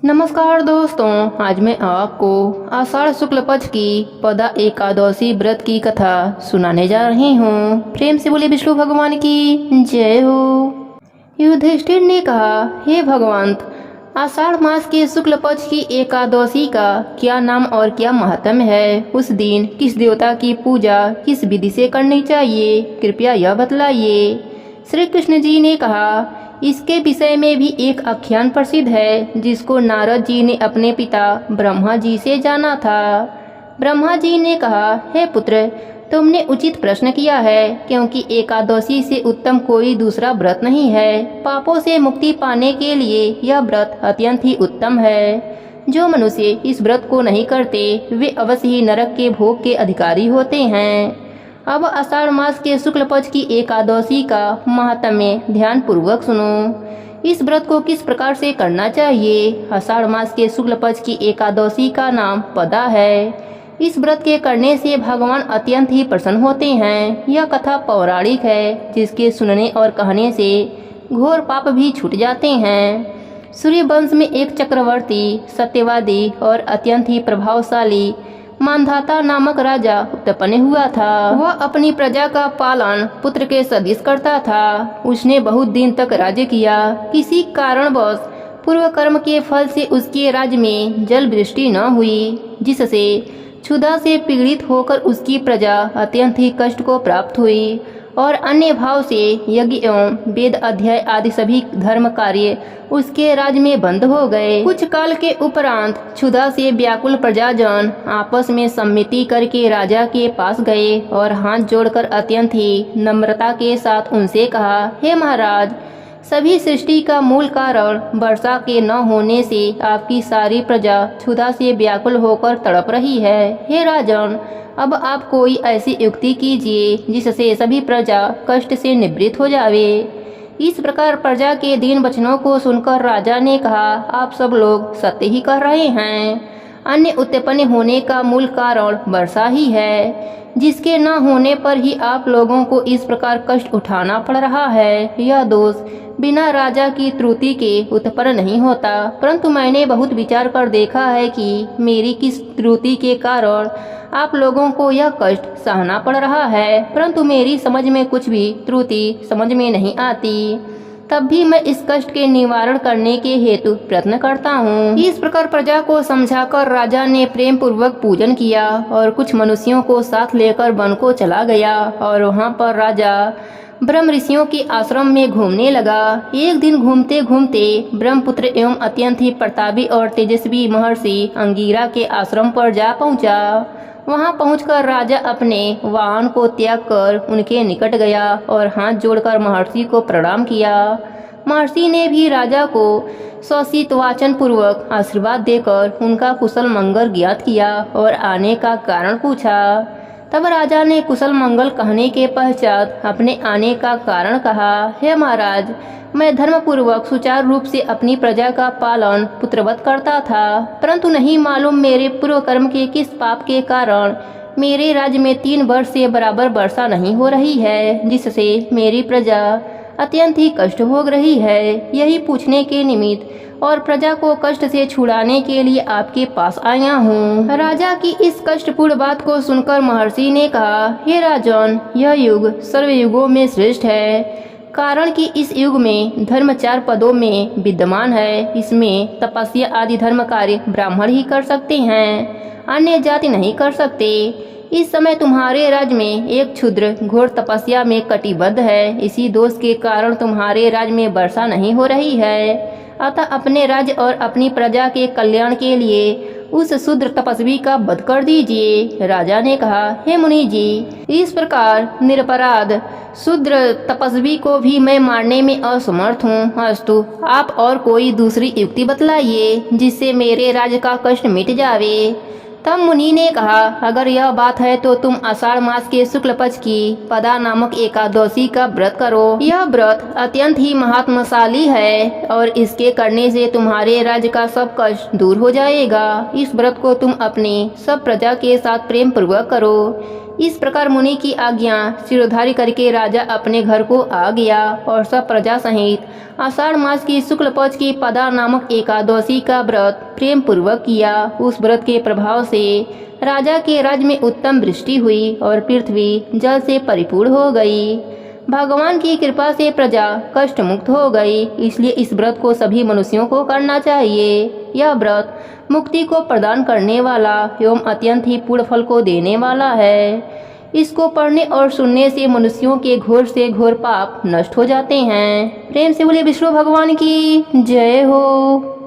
नमस्कार दोस्तों, आज मैं आपको आषाढ़ शुक्ल पक्ष की पदा एकादशी व्रत की कथा सुनाने जा रही हूँ। प्रेम से बोले विष्णु भगवान की जय हो। युधिष्ठिर ने कहा, हे भगवंत, आषाढ़ मास के शुक्ल पक्ष की एकादशी का क्या नाम और क्या महत्व है? उस दिन किस देवता की पूजा किस विधि से करनी चाहिए, कृपया यह बतलाइए। श्री कृष्ण जी ने कहा, इसके विषय में भी एक आख्यान प्रसिद्ध है जिसको नारद जी ने अपने पिता ब्रह्मा जी से जाना था। ब्रह्मा जी ने कहा, हे पुत्र, तुमने उचित प्रश्न किया है, क्योंकि एकादशी से उत्तम कोई दूसरा व्रत नहीं है। पापों से मुक्ति पाने के लिए यह व्रत अत्यंत ही उत्तम है। जो मनुष्य इस व्रत को नहीं करते वे अवश्य ही नरक के भोग के अधिकारी होते हैं। अब आषाढ़ मास के शुक्ल पक्ष की एकादशी का महात्म्य ध्यान पूर्वक सुनो। इस व्रत को किस प्रकार से करना चाहिए? आषाढ़ मास के शुक्ल पक्ष की एकादशी का नाम पदा है। इस व्रत के करने से भगवान अत्यंत ही प्रसन्न होते हैं। यह कथा पौराणिक है, जिसके सुनने और कहने से घोर पाप भी छूट जाते हैं। सूर्य वंश में एक चक्रवर्ती, सत्यवादी और अत्यंत ही प्रभावशाली मानधाता नामक राजा उत्पन्न हुआ था। वह अपनी प्रजा का पालन पुत्र के सदृश करता था। उसने बहुत दिन तक राज्य किया। किसी कारणवश पूर्व कर्म के फल से उसके राज्य में जल वृष्टि न हुई, जिससे क्षुधा से पीड़ित होकर उसकी प्रजा अत्यंत ही कष्ट को प्राप्त हुई और अन्य भाव से यज्ञ एवं वेद अध्याय आदि सभी धर्म कार्य उसके राज्य में बंद हो गए। कुछ काल के उपरांत क्षुधा से व्याकुल प्रजाजन आपस में सम्मति करके राजा के पास गए और हाथ जोड़कर अत्यंत ही नम्रता के साथ उनसे कहा, हे महाराज, सभी सृष्टि का मूल कारण वर्षा के न होने से आपकी सारी प्रजा क्षुधा से व्याकुल होकर तड़प रही है। हे राजन, अब आप कोई ऐसी युक्ति कीजिए जिससे सभी प्रजा कष्ट से निवृत्त हो जावे। इस प्रकार प्रजा के दीन वचनों को सुनकर राजा ने कहा, आप सब लोग सत्य ही कह रहे हैं। अन्य उत्पन्न होने का मूल कारण वर्षा ही है, जिसके न होने पर ही आप लोगों को इस प्रकार कष्ट उठाना पड़ रहा है। यह दोष बिना राजा की त्रुटि के उत्पन्न नहीं होता, परंतु मैंने बहुत विचार कर देखा है कि मेरी किस त्रुटि के कारण आप लोगों को यह कष्ट सहना पड़ रहा है, परंतु मेरी समझ में कुछ भी त्रुटि समझ में नहीं आती। तब भी मैं इस कष्ट के निवारण करने के हेतु प्रयत्न करता हूँ। इस प्रकार प्रजा को समझाकर राजा ने प्रेम पूर्वक पूजन किया और कुछ मनुष्यों को साथ लेकर वन को चला गया और वहाँ पर राजा ब्रह्म ऋषियों के आश्रम में घूमने लगा। एक दिन घूमते घूमते ब्रह्मपुत्र एवं अत्यंत ही प्रतापी और तेजस्वी महर्षि अंगिरा के आश्रम पर जा पहुँचा। वहां पहुंचकर राजा अपने वाहन को त्याग कर उनके निकट गया और हाथ जोड़कर महर्षि को प्रणाम किया। महर्षि ने भी राजा को सशीत वाचन पूर्वक आशीर्वाद देकर उनका कुशल मंगल ज्ञात किया और आने का कारण पूछा। तब राजा ने कुशल मंगल कहने के पश्चात अपने आने का कारण कहा, हे महाराज, मैं धर्म पूर्वक सुचारू रूप से अपनी प्रजा का पालन पुत्रवत करता था, परंतु नहीं मालूम मेरे पूर्व कर्म के किस पाप के कारण मेरे राज्य में 3 वर्ष से बराबर वर्षा नहीं हो रही है, जिससे मेरी प्रजा अत्यंत ही कष्ट भोग रही है। यही पूछने के निमित्त और प्रजा को कष्ट से छुड़ाने के लिए आपके पास आया हूँ। राजा की इस कष्टपूर्ण बात को सुनकर महर्षि ने कहा, हे राजन, यह युग सर्वयुगों में श्रेष्ठ है, कारण कि इस युग में धर्म 4 पदों में विद्यमान है। इसमें तपस्या आदि धर्म कार्य ब्राह्मण ही कर सकते हैं, अन्य जाति नहीं कर सकते। इस समय तुम्हारे राज्य में एक क्षुद्र घोर तपस्या में कटिबद्ध है। इसी दोष के कारण तुम्हारे राज्य में वर्षा नहीं हो रही है। अतः अपने राज्य और अपनी प्रजा के कल्याण के लिए उस शूद्र तपस्वी का वध कर दीजिए। राजा ने कहा, हे मुनि जी, इस प्रकार निरपराध शूद्र तपस्वी को भी मैं मारने में असमर्थ हूँ। अस्तु, आप और कोई दूसरी युक्ति बतलाइए जिससे मेरे राज्य का कष्ट मिट जावे। तब मुनि ने कहा, अगर यह बात है तो तुम आषाढ़ मास के शुक्ल पक्ष की पदा नामक एकादशी का व्रत करो। यह व्रत अत्यंत ही महात्मशाली है और इसके करने से तुम्हारे राज्य का सब कष्ट दूर हो जाएगा। इस व्रत को तुम अपनी सब प्रजा के साथ प्रेम पूर्वक करो। इस प्रकार मुनि की आज्ञा सिरोधारी करके राजा अपने घर को आ गया और सब प्रजा सहित आषाढ़ मास की शुक्ल पक्ष की पदा नामक एकादशी का व्रत प्रेम पूर्वक किया। उस व्रत के प्रभाव से राजा के राज्य में उत्तम वृष्टि हुई और पृथ्वी जल से परिपूर्ण हो गई। भगवान की कृपा से प्रजा कष्ट मुक्त हो गई। इसलिए इस व्रत को सभी मनुष्यों को करना चाहिए। यह व्रत मुक्ति को प्रदान करने वाला एवं अत्यंत ही पूर्ण फल को देने वाला है। इसको पढ़ने और सुनने से मनुष्यों के घोर से घोर पाप नष्ट हो जाते हैं। प्रेम से बोले विष्णु भगवान की जय हो।